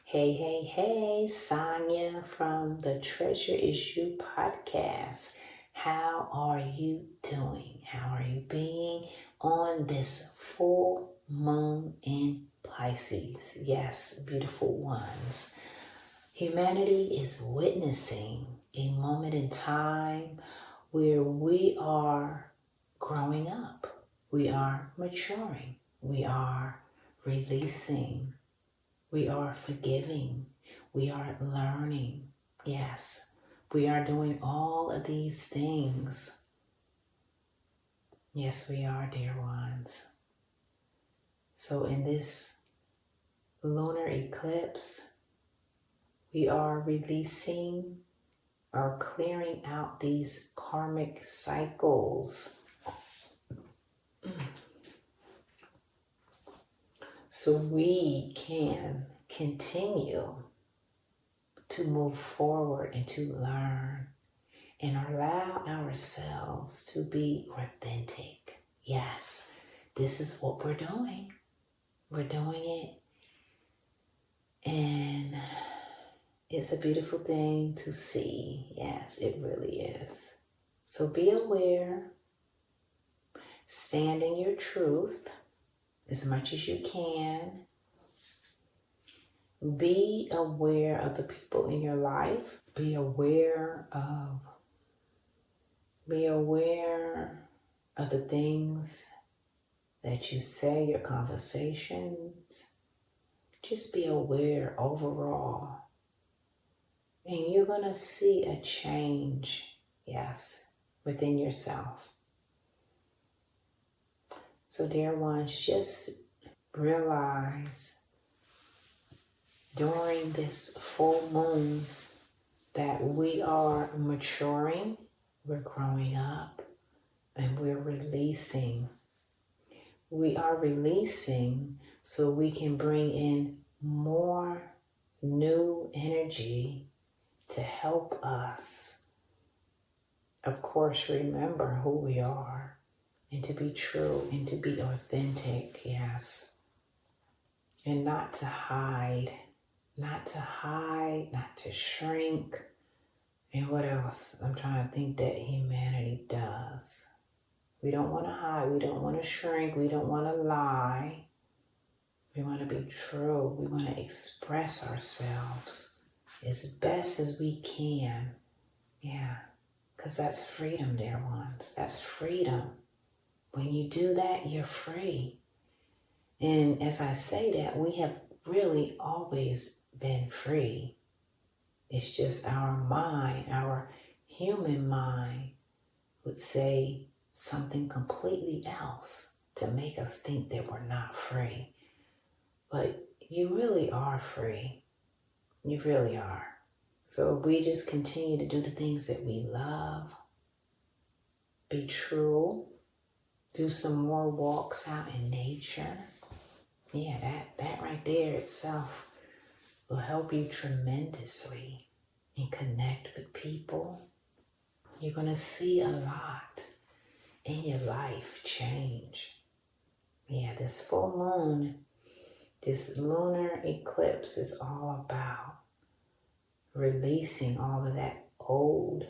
Hey, hey, hey, Sonia from the Treasure Is You podcast. How are you doing? How are you being on this full moon in Pisces? Yes, beautiful ones. Humanity is witnessing a moment in time where we are growing up, we are maturing, we are releasing. We are forgiving. We are learning. Yes, we are doing all of these things. Yes, we are, dear ones. So in this lunar eclipse, we are releasing or clearing out these karmic cycles so we can continue to move forward and to learn and allow ourselves to be authentic. Yes, this is what we're doing. We're doing it, and it's a beautiful thing to see. Yes, it really is. So be aware, stand in your truth as much as you can. Be aware of the people in your life. Be aware of the things that you say, your conversations. Just be aware overall. And you're going to see a change, yes, within yourself. So dear ones, just realize during this full moon that we are maturing, we're growing up, and we're releasing. We are releasing so we can bring in more new energy to help us, of course, remember who we are and to be true and to be authentic, yes. And not to hide, not to shrink. And what else? I'm trying to think that humanity does. We don't want to hide. We don't want to shrink. We don't want to lie. We want to be true. We want to express ourselves as best as we can. Yeah, because that's freedom, dear ones. That's freedom. When you do that, you're free. And as I say that, we have really always been free. It's just our mind, our human mind would say something completely else to make us think that we're not free. But you really are free. You really are. So we just continue to do the things that we love, be true, do some more walks out in nature. Yeah, that right there itself will help you tremendously and connect with people. You're going to see a lot in your life change. Yeah, this full moon, this lunar eclipse is all about releasing all of that old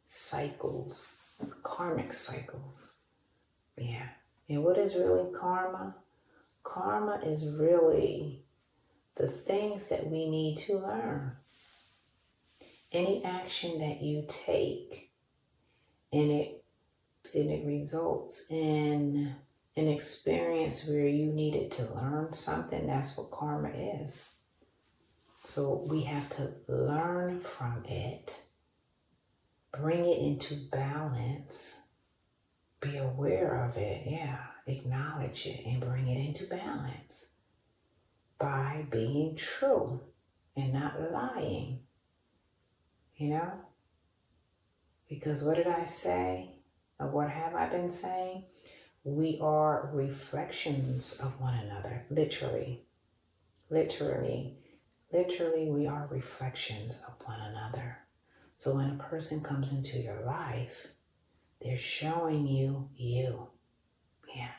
cycles, karmic cycles. Yeah. And what is really karma? Karma is really the things that we need to learn. Any action that you take and it results in an experience where you needed to learn something, that's what karma is. So we have to learn from it, bring it into balance, be aware of it, acknowledge it and bring it into balance by being true and not lying, Because what did I say? Or what have I been saying? We are reflections of one another, literally, we are reflections of one another. So when a person comes into your life, they're showing you you. Yeah.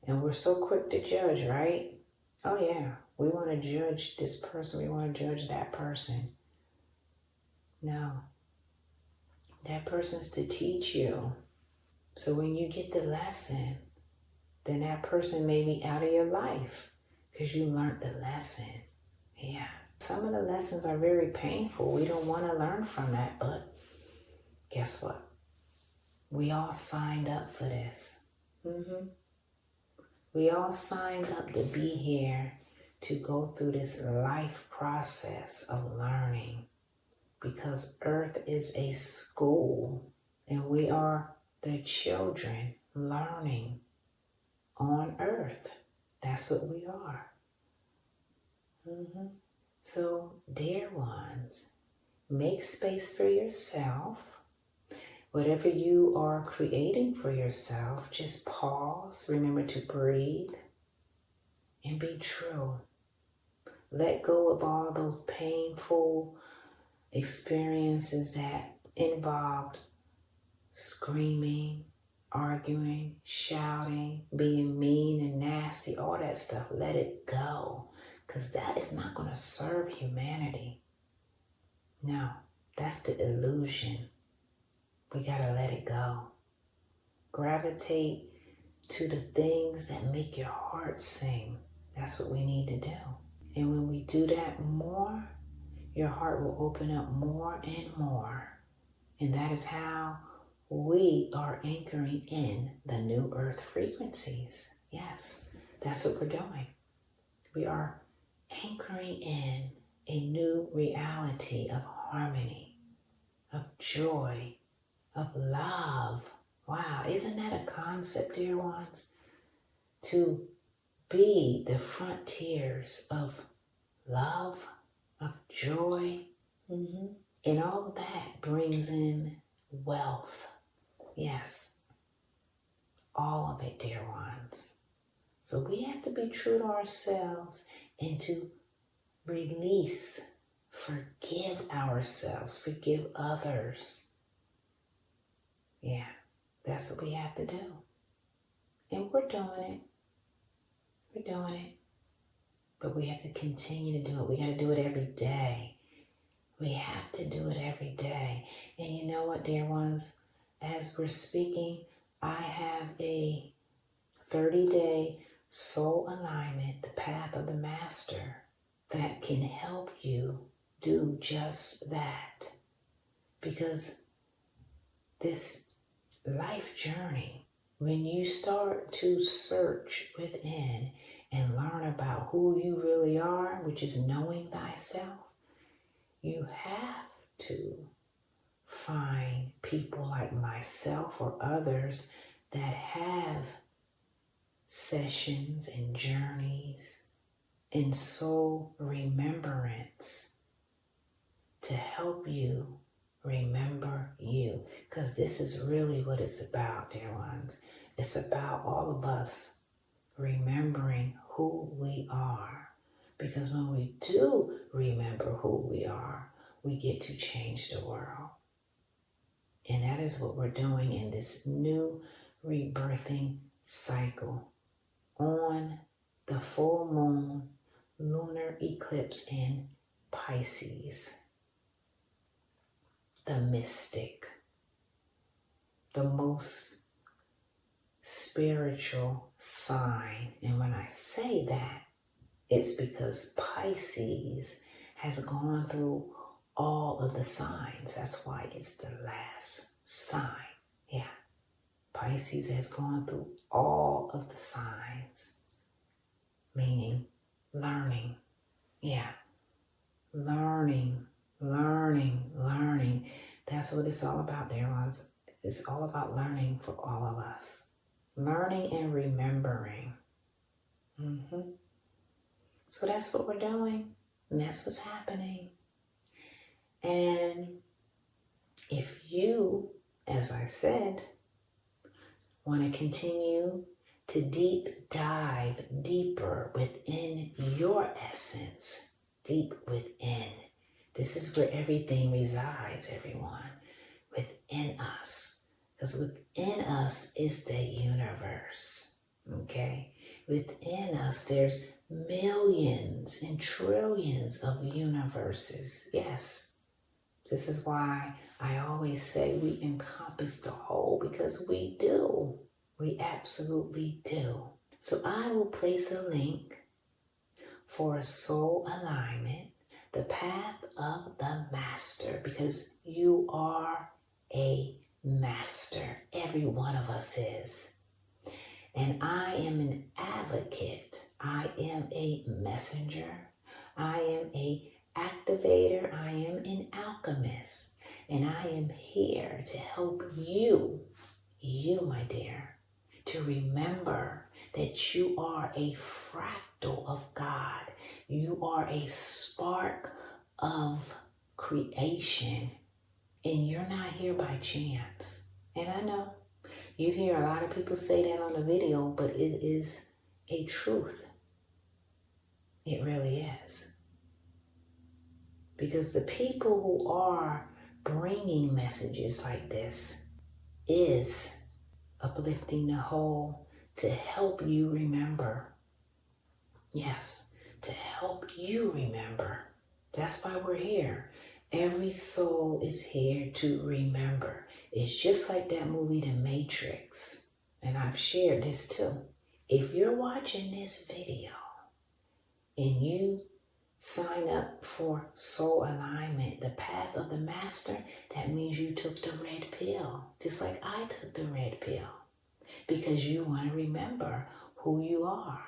And we're so quick to judge, right? Oh yeah, We want to judge this person. We want to judge that person. No. That person's to teach you. So when you get the lesson, then that person may be out of your life because you learned the lesson. Yeah. Some of the lessons are very painful. We don't want to learn from that, but guess what? We all signed up for this. We all signed up to be here to go through this life process of learning, because Earth is a school and we are the children learning on Earth. That's what we are. So, dear ones, make space for yourself. Whatever you are creating for yourself, just pause. Remember to breathe and be true. Let go of all those painful experiences that involved screaming, arguing, shouting, being mean and nasty, all that stuff. Let it go, because that is not going to serve humanity. No, that's the illusion. We got to let it go. Gravitate to the things that make your heart sing. That's what we need to do. And when we do that more, your heart will open up more and more. And that is how we are anchoring in the new earth frequencies. Yes, that's what we're doing. We are anchoring in a new reality of harmony, of joy, of love. Wow, isn't that a concept, dear ones? To be the frontiers of love, of joy, and all of that brings in wealth. Yes, all of it, dear ones. So we have to be true to ourselves and to release, forgive ourselves, forgive others. Yeah, that's what we have to do. And we're doing it. We're doing it. But we have to continue to do it. We got to do it every day. We have to do it every day. And you know what, dear ones? As we're speaking, I have a 30-day soul alignment, the path of the master, that can help you do just that. Because this life journey, when you start to search within and learn about who you really are, which is knowing thyself, you have to find people like myself or others that have sessions and journeys and soul remembrance to help you remember you. Because this is really what it's about, dear ones. It's about all of us remembering who we are. Because when we do remember who we are, we get to change the world. And that is what we're doing in this new rebirthing cycle on the full moon lunar eclipse in Pisces. The mystic, the most spiritual sign. And when I say that, it's because Pisces has gone through all of the signs. That's why it's the last sign. Yeah. Pisces has gone through all of the signs, meaning learning. Yeah. Learning. That's what it's all about, dear ones. It's all about learning for all of us. Learning and remembering. So that's what we're doing. And that's what's happening. And if you, as I said, want to continue to deep dive deeper within your essence, deep within. This is where everything resides, everyone, within us. Because within us is the universe, okay? Within us, there's millions and trillions of universes. Yes, this is why I always say we encompass the whole, because we do. We absolutely do. So I will place a link for a soul alignment, the path of the master, because you are a master. Every one of us is. And I am an advocate. I am a messenger. I am a activator. I am an alchemist. And I am here to help you, my dear, to remember that you are a fractal of God. You are a spark of creation. And you're not here by chance. And I know you hear a lot of people say that on the video, but it is a truth. It really is. Because the people who are bringing messages like this is uplifting the whole to help you remember. Yes, to help you remember. That's why we're here. Every soul is here to remember. It's just like that movie, The Matrix. And I've shared this too. If you're watching this video and you sign up for soul alignment, the path of the master, that means you took the red pill. Just like I took the red pill. Because you want to remember who you are.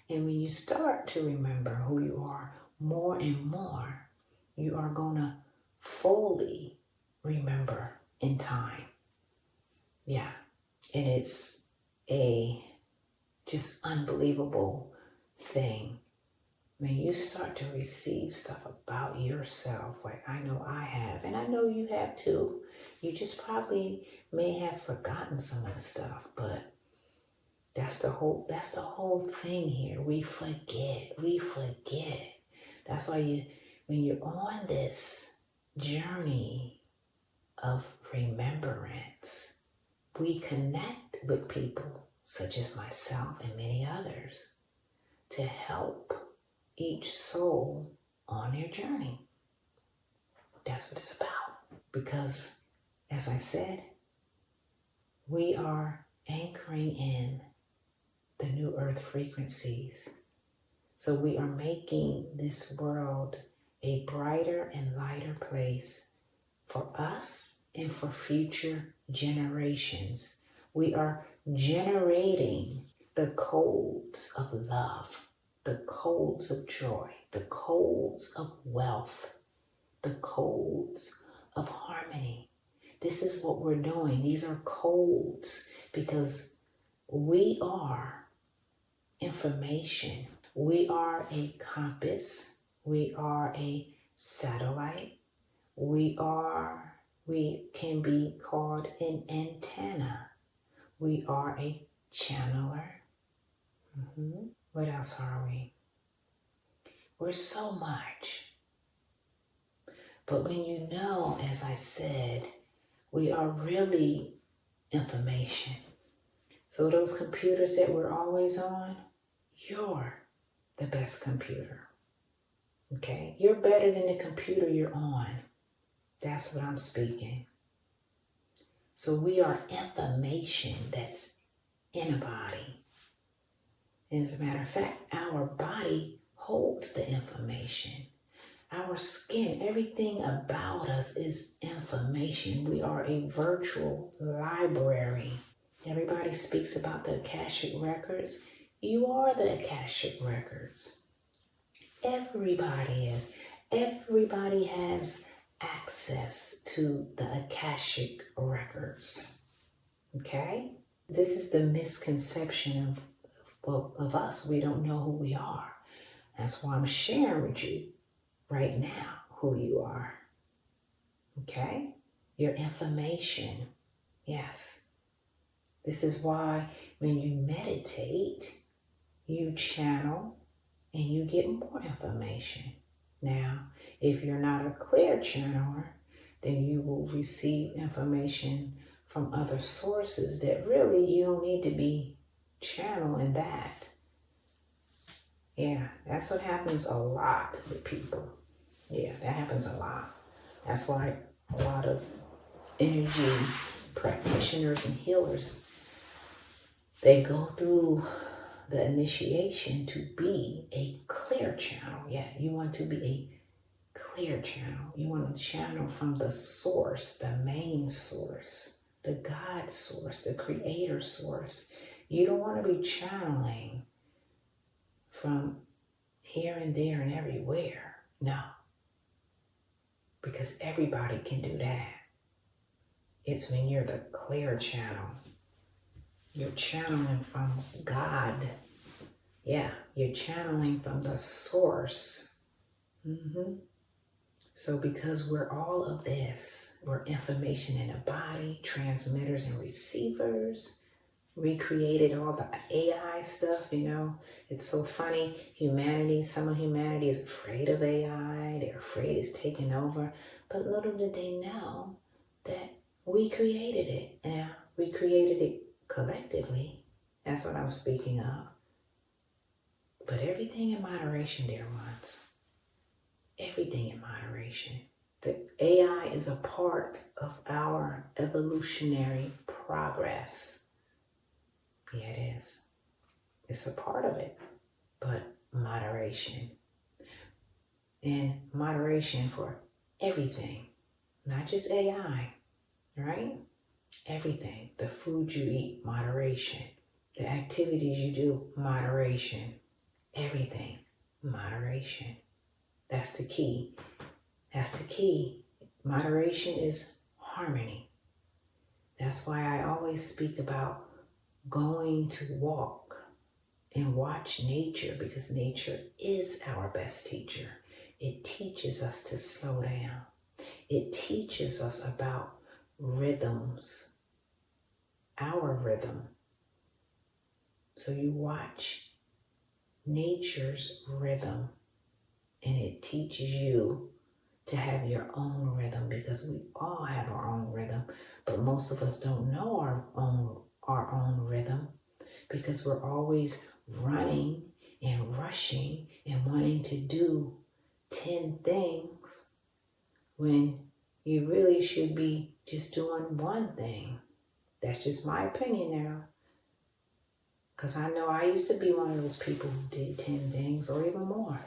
And when you start to remember who you are more and more, you are going to fully remember in time. Yeah. And it's a just unbelievable thing. When you start to receive stuff about yourself, like I know I have, and I know you have too. You just probably may have forgotten some of the stuff, but that's the whole thing here. We forget. That's why when you're on this journey of remembrance, we connect with people such as myself and many others to help each soul on their journey. That's what it's about. Because, as I said, we are anchoring in the new earth frequencies. So we are making this world a brighter and lighter place for us and for future generations. We are generating the codes of love, the codes of joy, the codes of wealth, the codes of harmony. This is what we're doing. These are codes because we are information. We are a compass. We are a satellite. We can be called an antenna. We are a channeler. What else are we? We're so much. But when you know, as I said, we are really information. So those computers that we're always on, you're the best computer. Okay? You're better than the computer you're on. That's what I'm speaking. So we are information that's in a body. As a matter of fact, our body holds the information. Our skin, everything about us is information. We are a virtual library. Everybody speaks about the Akashic records. You are the Akashic records. Everybody is. Everybody has access to the Akashic records. Okay? This is the misconception of us. We don't know who we are. That's why I'm sharing with you right now who you are. Okay? Your information. Yes. This is why when you meditate, you channel and you get more information. Now, if you're not a clear channeler, then you will receive information from other sources that really you don't need to be channeling that. Yeah, that's what happens a lot with people. Yeah, that happens a lot. That's why a lot of energy practitioners and healers, they go through the initiation to be a clear channel. Yeah, you want to be a clear channel. You want to channel from the source, the main source, the God source, the creator source. You don't want to be channeling from here and there and everywhere. No, because everybody can do that. It's when you're the clear channel. You're channeling from God. Yeah, you're channeling from the source. So because we're all of this, we're information in a body, transmitters and receivers, recreated all the AI stuff, It's so funny. Some of humanity is afraid of AI. They're afraid it's taking over. But little did they know that we created it. Now, we created it collectively. That's what I'm speaking of. But everything in moderation, dear ones. Everything in moderation. The AI is a part of our evolutionary progress. Yeah, it is. It's a part of it. But moderation. And moderation for everything. Not just AI, right? Everything. The food you eat, moderation. The activities you do, moderation. Everything, moderation. That's the key. That's the key. Moderation is harmony. That's why I always speak about going to walk and watch nature, because nature is our best teacher. It teaches us to slow down. It teaches us about rhythms, our rhythm. So you watch nature's rhythm, and it teaches you to have your own rhythm, because we all have our own rhythm, but most of us don't know our own rhythm, because we're always running and rushing and wanting to do 10 things when you really should be just doing one thing. That's just my opinion now. Because I know I used to be one of those people who did 10 things or even more.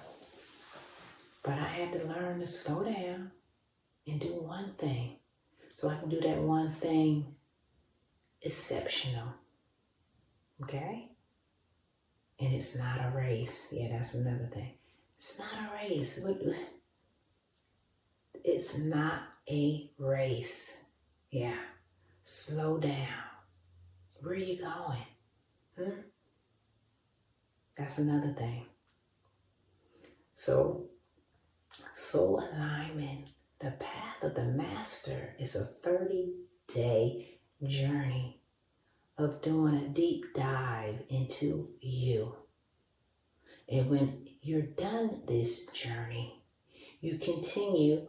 But I had to learn to slow down and do one thing, so I can do that one thing exceptional. Okay? And it's not a race. Yeah, that's another thing. It's not a race. It's not a race. Yeah. Slow down. Where are you going? That's another thing. So, soul alignment, the path of the master, is a 30-day journey of doing a deep dive into you. And when you're done this journey, you continue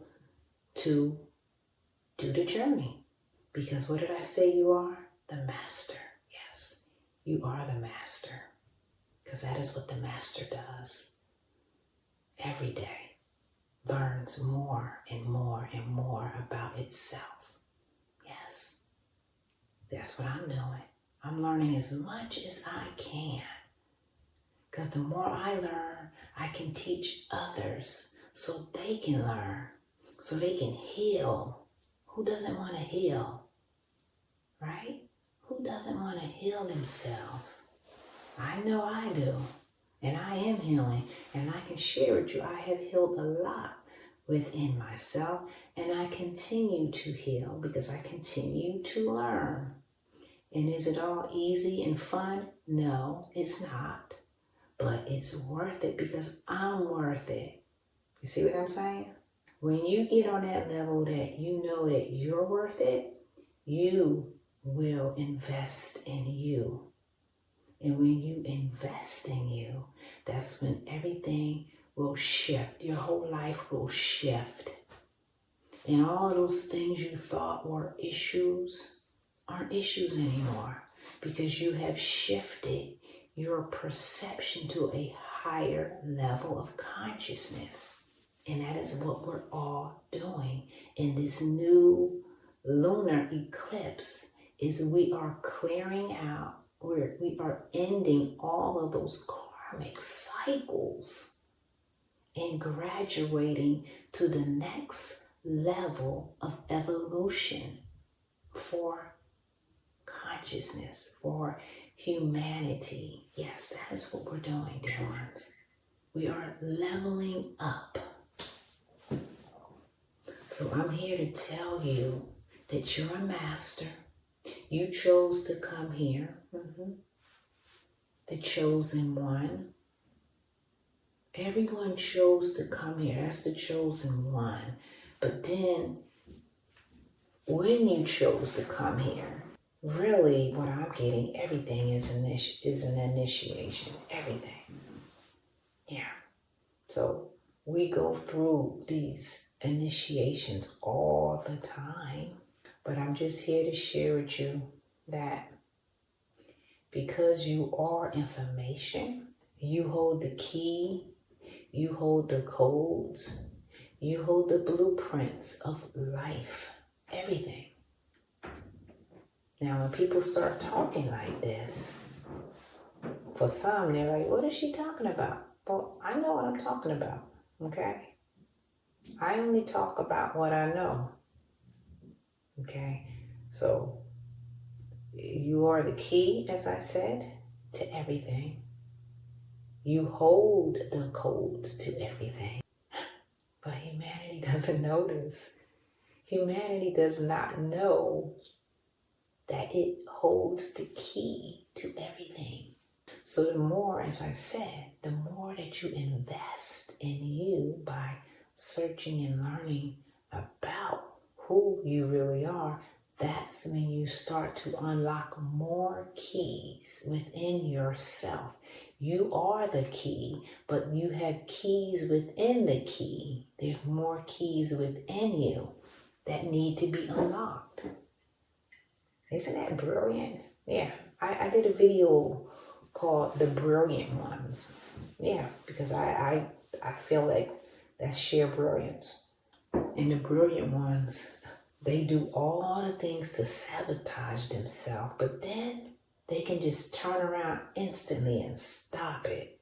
to do the journey. Because what did I say you are? The master. Yes, you are the master. Because that is what the master does. Every day learns more and more and more about itself. Yes, that's what I'm doing. I'm learning as much as I can. Because the more I learn, I can teach others so they can learn, so they can heal. Who doesn't want to heal? Right? Who doesn't want to heal themselves? I know I do. And I am healing. And I can share with you, I have healed a lot within myself. And I continue to heal because I continue to learn. And is it all easy and fun? No, it's not. But it's worth it because I'm worth it. You see what I'm saying? When you get on that level that you know that you're worth it, you will invest in you. And when you invest in you, that's when everything will shift. Your whole life will shift. And all those things you thought were issues aren't issues anymore, because you have shifted your perception to a higher level of consciousness. And that is what we're all doing in this new lunar eclipse, is we are clearing out, we are ending all of those karmic cycles and graduating to the next level of evolution for consciousness, for humanity. Yes, that is what we're doing, dear ones. We are leveling up. So I'm here to tell you that you're a master. You chose to come here. The chosen one. Everyone chose to come here. That's the chosen one. But then, when you chose to come here, really what I'm getting, everything is an initiation. Everything. Yeah. So we go through these initiations all the time. But I'm just here to share with you that because you are information, you hold the key, you hold the codes, you hold the blueprints of life, everything. Now, when people start talking like this, for some, they're like, what is she talking about? Well, I know what I'm talking about, okay? I only talk about what I know, okay? So, you are the key, as I said, to everything. You hold the codes to everything. But humanity doesn't know this. Humanity does not know that it holds the key to everything. So the more, as I said, the more that you invest in you by searching and learning about who you really are, that's when you start to unlock more keys within yourself. You are the key, but you have keys within the key. There's more keys within you that need to be unlocked. Isn't that brilliant? Yeah, I did a video called The Brilliant Ones. Yeah, because I feel like that's sheer brilliance. And the brilliant ones, they do all the things to sabotage themselves, but then they can just turn around instantly and stop it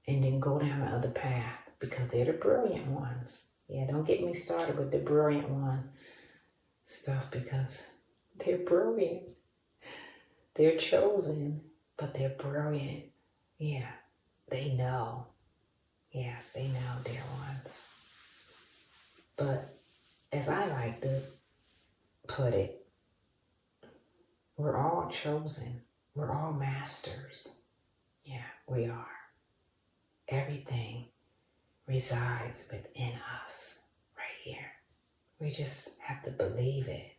and then go down the other path because they're the brilliant ones. Yeah, don't get me started with the brilliant one stuff because they're brilliant. They're chosen, but they're brilliant. Yeah, they know. Yes, they know, dear ones. But as I like to put it, we're all chosen. We're all masters. Yeah, we are. Everything resides within us right here. We just have to believe it.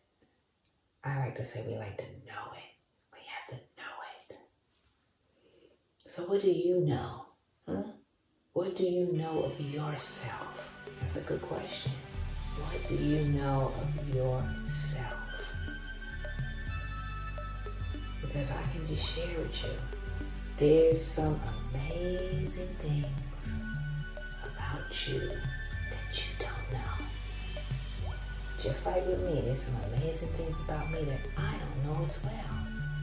I like to say we like to know it. We have to know it. So what do you know? What do you know of yourself? That's a good question. What do you know of yourself? Because I can just share with you, there's some amazing things about you that you don't know. Just like with me, there's some amazing things about me that I don't know as well.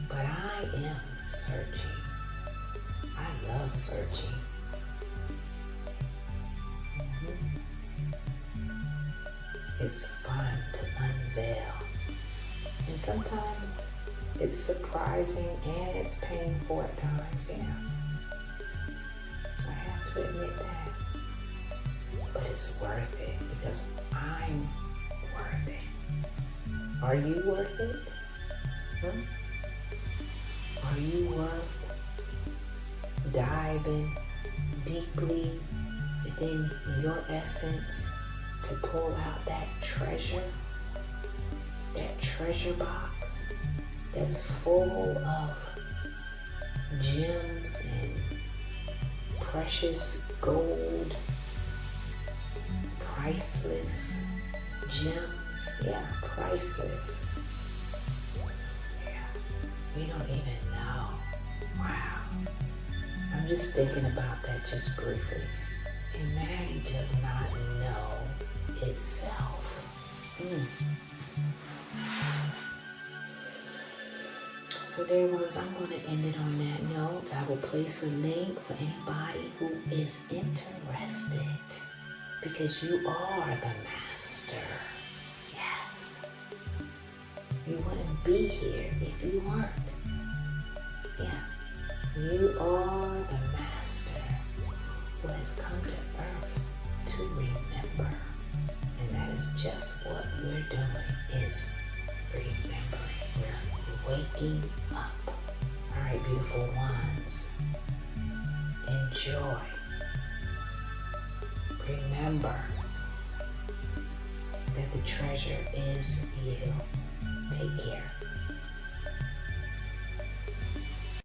But I am searching. I love searching. It's fun to unveil. And sometimes it's surprising and it's painful at times, yeah. I have to admit that. But it's worth it because I'm worth it. Are you worth it? Are you worth diving deeply within your essence to pull out that treasure box that's full of gems and precious gold, priceless gems, yeah, priceless. Yeah, we don't even know. Wow. I I'm just thinking about that just briefly. Humanity does not know itself. So dear ones, I'm going to end it on that note. I will place a link for anybody who is interested, because you are the master. Yes. You wouldn't be here if you weren't. Yeah. You are the master who has come to earth to remember. And that is just what we're doing, is remembering. We're waking up. All right, beautiful ones. Enjoy. Remember that the treasure is you. Take care.